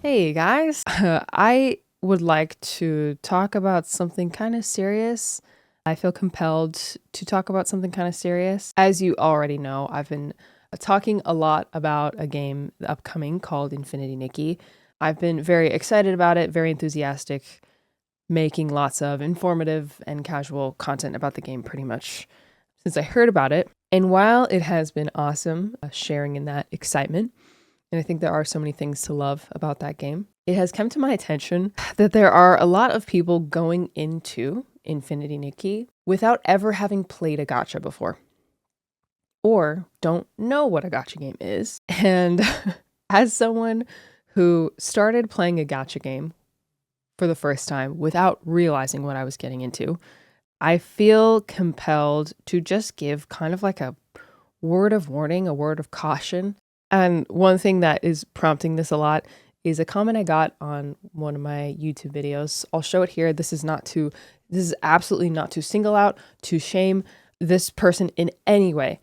Hey guys, I would like to talk about something kind of serious. I feel compelled to talk about something kind of serious. As you already know, I've been talking a lot about a game upcoming called Infinity Nikki. I've been very excited about it, very enthusiastic, making lots of informative and casual content about the game pretty much since I heard about it. And while it has been awesome sharing in that excitement, and I think there are so many things to love about that game, it has come to my attention that there are a lot of people going into Infinity Nikki without ever having played a gacha before, or don't know what a gacha game is. And as someone who started playing a gacha game for the first time without realizing what I was getting into, I feel compelled to just give kind of like a word of warning, a word of caution. And one thing that is prompting this a lot is a comment I got on one of my YouTube videos. I'll show it here. This is absolutely not to single out, to shame this person in any way,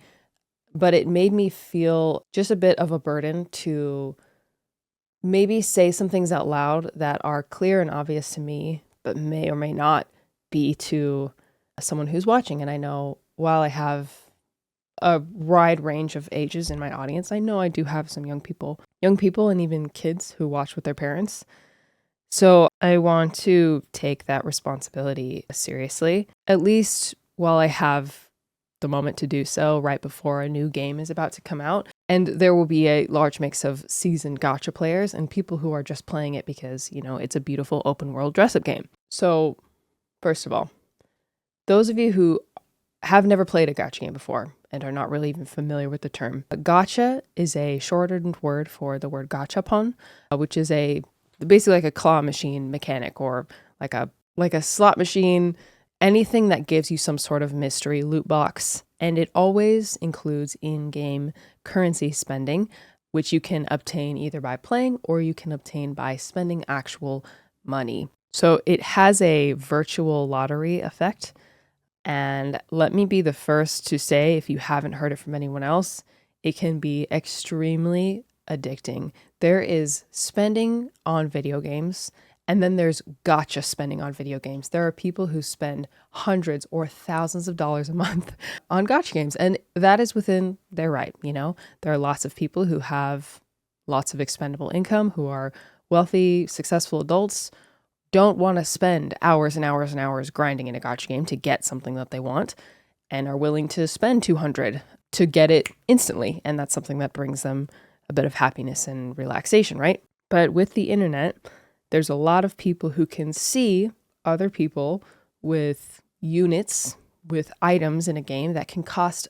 but it made me feel just a bit of a burden to maybe say some things out loud that are clear and obvious to me, but may or may not be to someone who's watching. And I know while I have a wide range of ages in my audience, I know I do have some young people and even kids who watch with their parents. So I want to take that responsibility seriously, at least while I have the moment to do so right before a new game is about to come out. And there will be a large mix of seasoned gacha players and people who are just playing it because, it's a beautiful open world dress-up game. So first of all, those of you who have never played a gacha game before and are not really even familiar with the term, gacha is a shortened word for the word gachapon, which is basically like a claw machine mechanic, or like a slot machine, anything that gives you some sort of mystery loot box. And it always includes in-game currency spending, which you can obtain either by playing or you can obtain by spending actual money. So it has a virtual lottery effect. And let me be the first to say, if you haven't heard it from anyone else, it can be extremely addicting. There is spending on video games, and then there's gacha spending on video games. There are people who spend hundreds or thousands of dollars a month on gacha games, and that is within their right. There are lots of people who have lots of expendable income, who are wealthy, successful adults, don't want to spend hours and hours and hours grinding in a gacha game to get something that they want, and are willing to spend 200 to get it instantly. And that's something that brings them a bit of happiness and relaxation, right? But with the internet, there's a lot of people who can see other people with units, with items in a game that can cost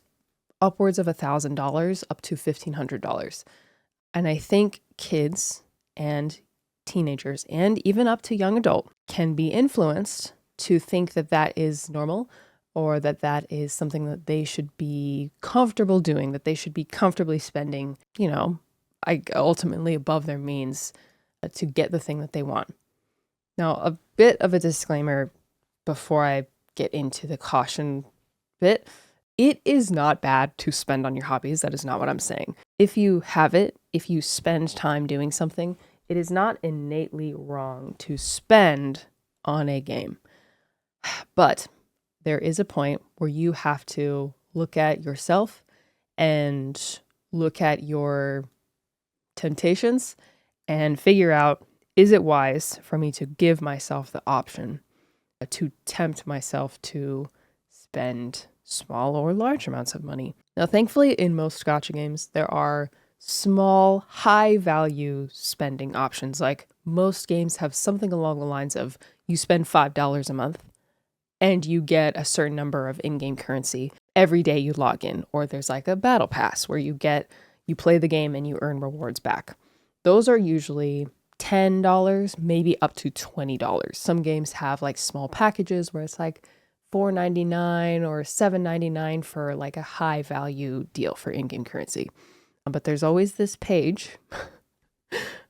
upwards of $1,000 up to $1,500. And I think kids and teenagers and even up to young adult can be influenced to think that that is normal, or that that is something that they should be comfortable doing, that they should be comfortably spending, ultimately above their means to get the thing that they want. Now, a bit of a disclaimer before I get into the caution bit. It is not bad to spend on your hobbies. That is not what I'm saying. If you have it, if you spend time doing something, it is not innately wrong to spend on a game. But there is a point where you have to look at yourself and look at your temptations and figure out, is it wise for me to give myself the option to tempt myself to spend small or large amounts of money? Now, thankfully, in most gacha games, there are small, high-value spending options. Like, most games have something along the lines of you spend $5 a month and you get a certain number of in-game currency every day you log in. Or there's like a battle pass where you play the game and you earn rewards back. Those are usually $10, maybe up to $20. Some games have like small packages where it's like $4.99 or $7.99 for like a high value deal for in-game currency. But there's always this page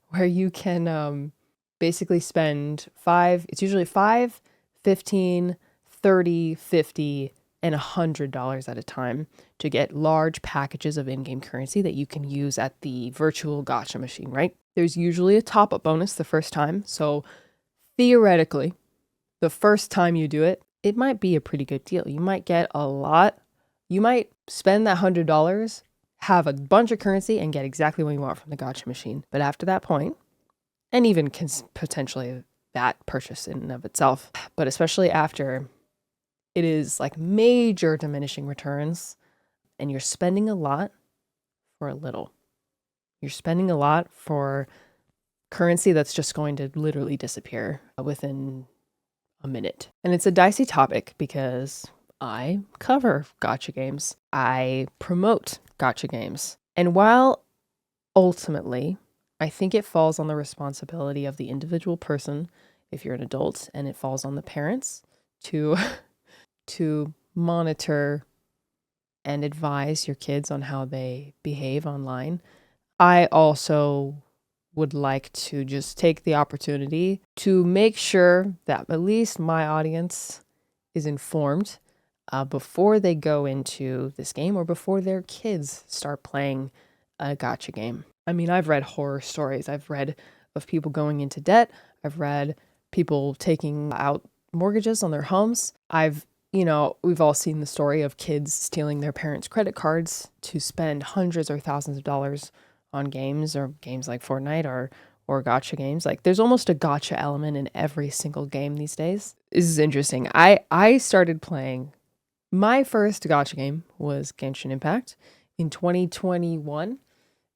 where you can basically spend it's usually $5, $15, $30, $50, and $100 at a time to get large packages of in-game currency that you can use at the virtual gacha machine, right? There's usually a top-up bonus the first time, so theoretically, the first time you do it, it might be a pretty good deal. You might get a lot. You might spend that $100, have a bunch of currency, and get exactly what you want from the gacha machine. But after that point, and even potentially that purchase in and of itself, but especially after it is like major diminishing returns and you're spending a lot for a little. You're spending a lot for currency that's just going to literally disappear within a minute. And it's a dicey topic because I cover gacha games. I promote gacha games. And while ultimately, I think it falls on the responsibility of the individual person, if you're an adult, and it falls on the parents to monitor and advise your kids on how they behave online. I also would like to just take the opportunity to make sure that at least my audience is informed before they go into this game or before their kids start playing a gacha game. I mean, I've read horror stories. I've read of people going into debt. I've read people taking out mortgages on their homes. We've all seen the story of kids stealing their parents' credit cards to spend hundreds or thousands of dollars on games or games like Fortnite or gacha games. Like there's almost a gacha element in every single game these days. This is interesting. I started playing, my first gacha game was Genshin Impact in 2021,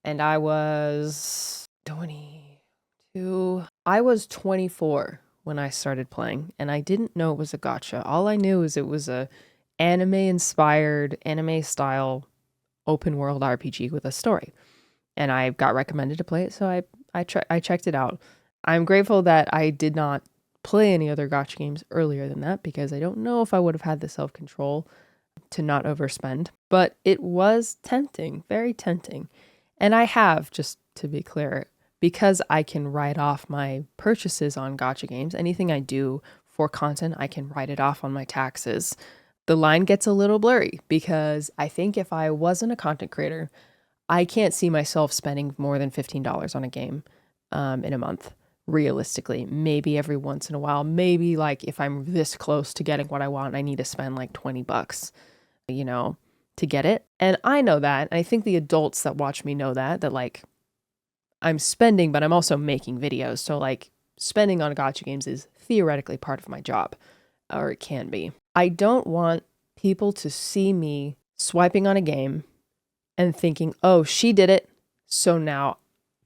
and I was 22. I was 24 when I started playing, and I didn't know it was a gacha. All I knew is it was a anime-inspired, anime-style open-world RPG with a story. And I got recommended to play it, so I checked it out. I'm grateful that I did not play any other gacha games earlier than that, because I don't know if I would have had the self-control to not overspend. But it was tempting, very tempting. And I have, just to be clear, because I can write off my purchases on gacha games, anything I do for content, I can write it off on my taxes. The line gets a little blurry because I think if I wasn't a content creator, I can't see myself spending more than $15 on a game in a month, realistically. Maybe every once in a while, maybe like if I'm this close to getting what I want, I need to spend like $20, to get it. And I know that. And I think the adults that watch me know that like I'm spending, but I'm also making videos. So like spending on gacha games is theoretically part of my job, or it can be. I don't want people to see me swiping on a game and thinking, oh, she did it, so now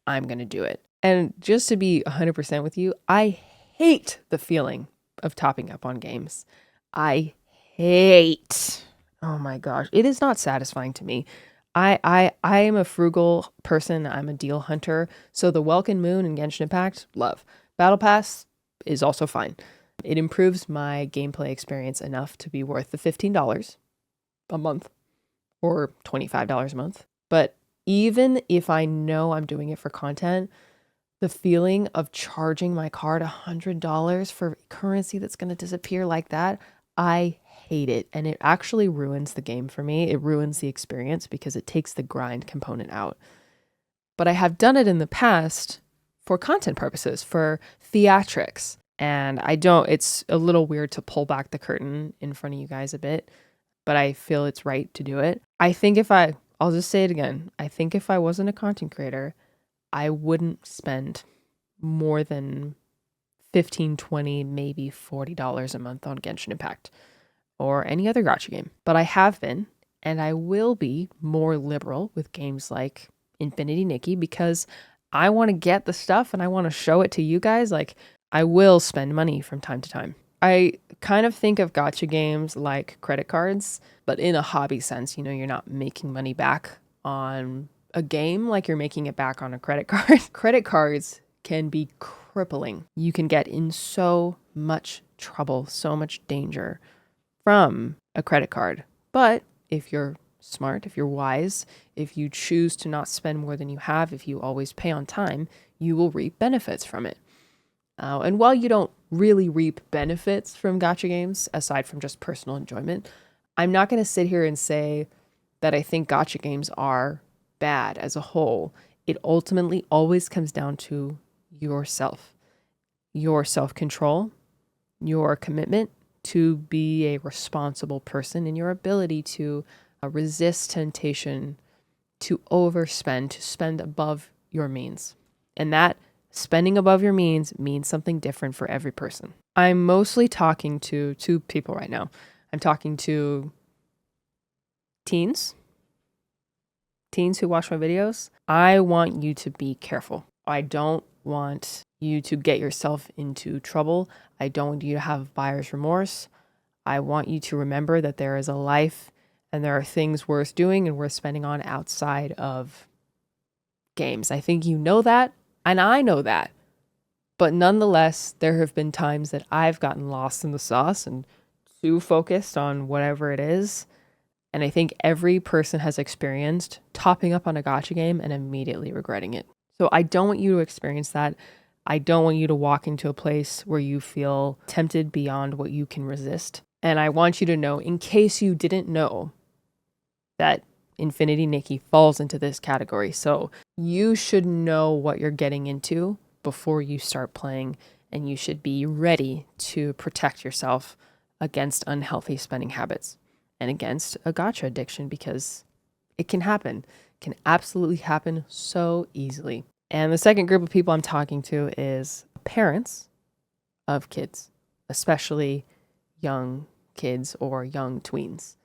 I'm going to do it. And just to be 100% with you, I hate the feeling of topping up on games. I hate, oh my gosh, it is not satisfying to me. I am a frugal person. I'm a deal hunter. So the Welkin Moon and Genshin Impact, love. Battle Pass is also fine. It improves my gameplay experience enough to be worth the $15 a month or $25 a month. But even if I know I'm doing it for content, the feeling of charging my card $100 for currency that's going to disappear like that, I hate it. And it actually ruins the game for me. It ruins the experience because it takes the grind component out. But I have done it in the past for content purposes, for theatrics. And it's a little weird to pull back the curtain in front of you guys a bit, but I feel it's right to do it. I think I'll just say it again. I think if I wasn't a content creator, I wouldn't spend more than $15, $20, maybe $40 a month on Genshin Impact or any other gacha game. But I have been, and I will be more liberal with games like Infinity Nikki because I want to get the stuff and I want to show it to you guys. Like, I will spend money from time to time. I kind of think of gacha games like credit cards, but in a hobby sense. You're not making money back on a game like you're making it back on a credit card. Credit cards can be crippling. You can get in so much trouble, so much danger from a credit card. But if you're smart, if you're wise, if you choose to not spend more than you have, if you always pay on time, you will reap benefits from it. And while you don't really reap benefits from gacha games, aside from just personal enjoyment, I'm not going to sit here and say that I think gacha games are bad as a whole. It ultimately always comes down to yourself, your self-control, your commitment to be a responsible person, and your ability to resist temptation to overspend, to spend above your means. And that spending above your means means something different for every person. I'm mostly talking to two people right now. I'm talking to teens who watch my videos. I want you to be careful. I don't want you to get yourself into trouble. I don't want you to have buyer's remorse. I want you to remember that there is a life and there are things worth doing and worth spending on outside of games. I think you know that, and I know that. But nonetheless, there have been times that I've gotten lost in the sauce and too focused on whatever it is. And I think every person has experienced topping up on a gacha game and immediately regretting it. So I don't want you to experience that. I don't want you to walk into a place where you feel tempted beyond what you can resist. And I want you to know, in case you didn't know, that Infinity Nikki falls into this category. So you should know what you're getting into before you start playing, and you should be ready to protect yourself against unhealthy spending habits and against a gacha addiction, because it can happen. It can absolutely happen so easily. And the second group of people I'm talking to is parents of kids, especially young kids or young tweens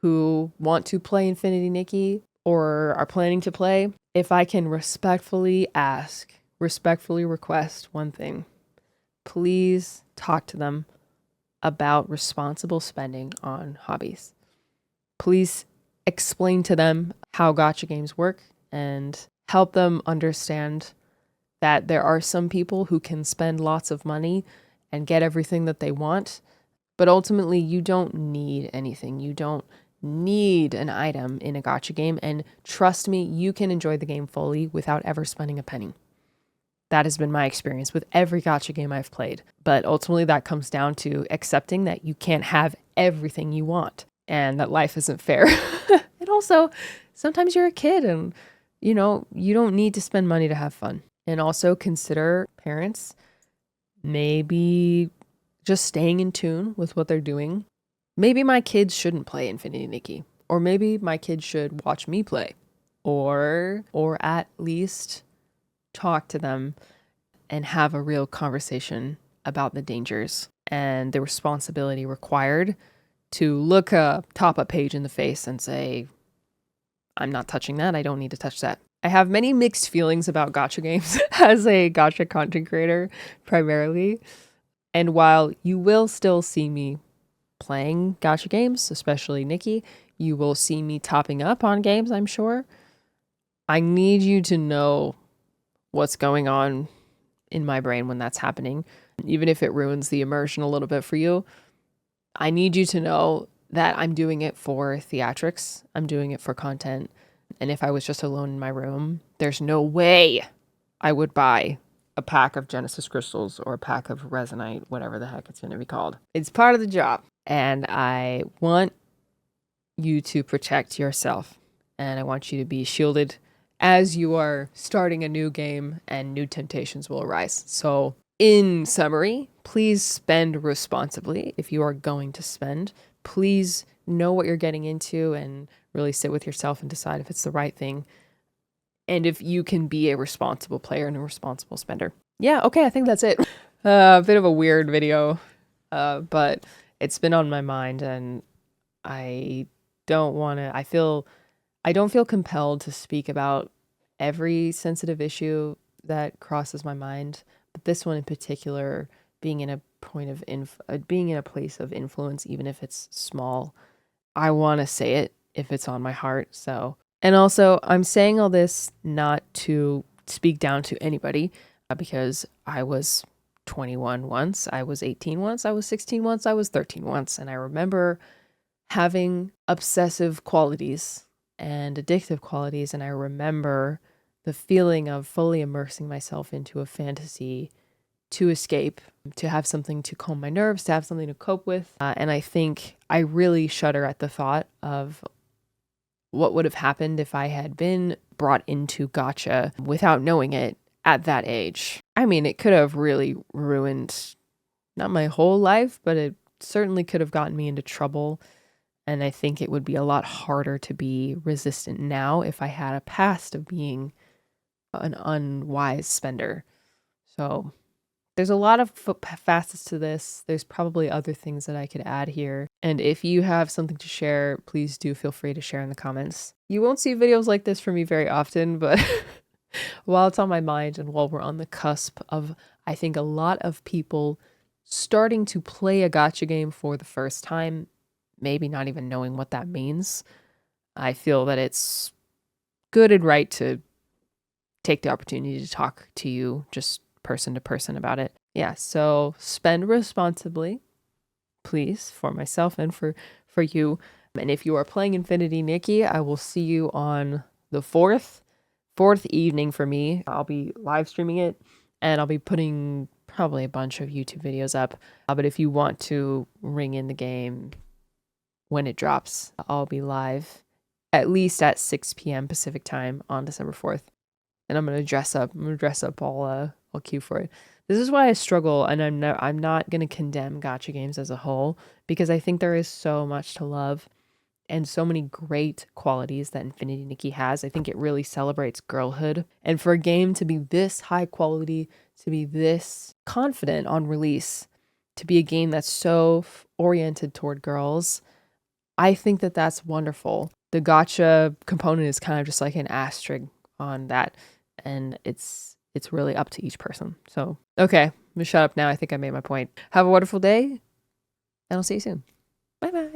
who want to play Infinity Nikki or are planning to play. If I can respectfully request one thing, please talk to them about responsible spending on hobbies. Please explain to them how gacha games work and help them understand that there are some people who can spend lots of money and get everything that they want, but ultimately you don't need anything. You don't need an item in a gacha game, and trust me, you can enjoy the game fully without ever spending a penny. That has been my experience with every gacha game I've played. But ultimately that comes down to accepting that you can't have everything you want and that life isn't fair. And also, sometimes you're a kid and, you don't need to spend money to have fun. And also consider parents maybe just staying in tune with what they're doing. Maybe my kids shouldn't play Infinity Nikki, or maybe my kids should watch me play, or at least talk to them and have a real conversation about the dangers and the responsibility required to look a top-up page in the face and say, I'm not touching that. I don't need to touch that. I have many mixed feelings about gacha games as a gacha content creator, primarily. And while you will still see me playing gacha games, especially Nikki, you will see me topping up on games, I'm sure. I need you to know what's going on in my brain when that's happening. Even if it ruins the immersion a little bit for you, I need you to know that I'm doing it for theatrics. I'm doing it for content. And if I was just alone in my room, there's no way I would buy a pack of Genesis crystals or a pack of Resonite, whatever the heck it's going to be called. It's part of the job. And I want you to protect yourself. And I want you to be shielded as you are starting a new game and new temptations will arise. So in summary, please spend responsibly. If you are going to spend, please know what you're getting into and really sit with yourself and decide if it's the right thing. And if you can be a responsible player and a responsible spender. Yeah, okay, I think that's it. A bit of a weird video, but it's been on my mind and I don't feel compelled to speak about every sensitive issue that crosses my mind, but this one in particular, being in a place of influence, even if it's small, I want to say it if it's on my heart. So, and also I'm saying all this not to speak down to anybody, because I was 21 once, I was 18 once, I was 16 once, I was 13 once, and I remember having obsessive qualities and addictive qualities, and I remember the feeling of fully immersing myself into a fantasy to escape, to have something to calm my nerves, to have something to cope with. And I think I really shudder at the thought of what would have happened if I had been brought into gacha without knowing it at that age. I mean, it could have really ruined not my whole life, but it certainly could have gotten me into trouble. And I think it would be a lot harder to be resistant now if I had a past of being an unwise spender. So there's a lot of facets to this. There's probably other things that I could add here. And if you have something to share, please do feel free to share in the comments. You won't see videos like this from me very often, but while it's on my mind and while we're on the cusp of, I think, a lot of people starting to play a gacha game for the first time, maybe not even knowing what that means, I feel that it's good and right to take the opportunity to talk to you just person to person about it. Yeah, so spend responsibly, please, for myself and for you. And if you are playing Infinity Nikki, I will see you on the 4th evening for me. I'll be live streaming it, and I'll be putting probably a bunch of YouTube videos up. But if you want to ring in the game when it drops, I'll be live at least at 6 p.m. Pacific time on December 4th. And I'm gonna dress up. I'm gonna dress up all cute for it. This is why I struggle, and I'm not gonna condemn gacha games as a whole, because I think there is so much to love and so many great qualities that Infinity Nikki has. I think it really celebrates girlhood. And for a game to be this high quality, to be this confident on release, to be a game that's so oriented toward girls, I think that that's wonderful. The gacha component is kind of just like an asterisk on that, and it's really up to each person. So, okay, I'm gonna shut up now. I think I made my point. Have a wonderful day, and I'll see you soon. Bye bye.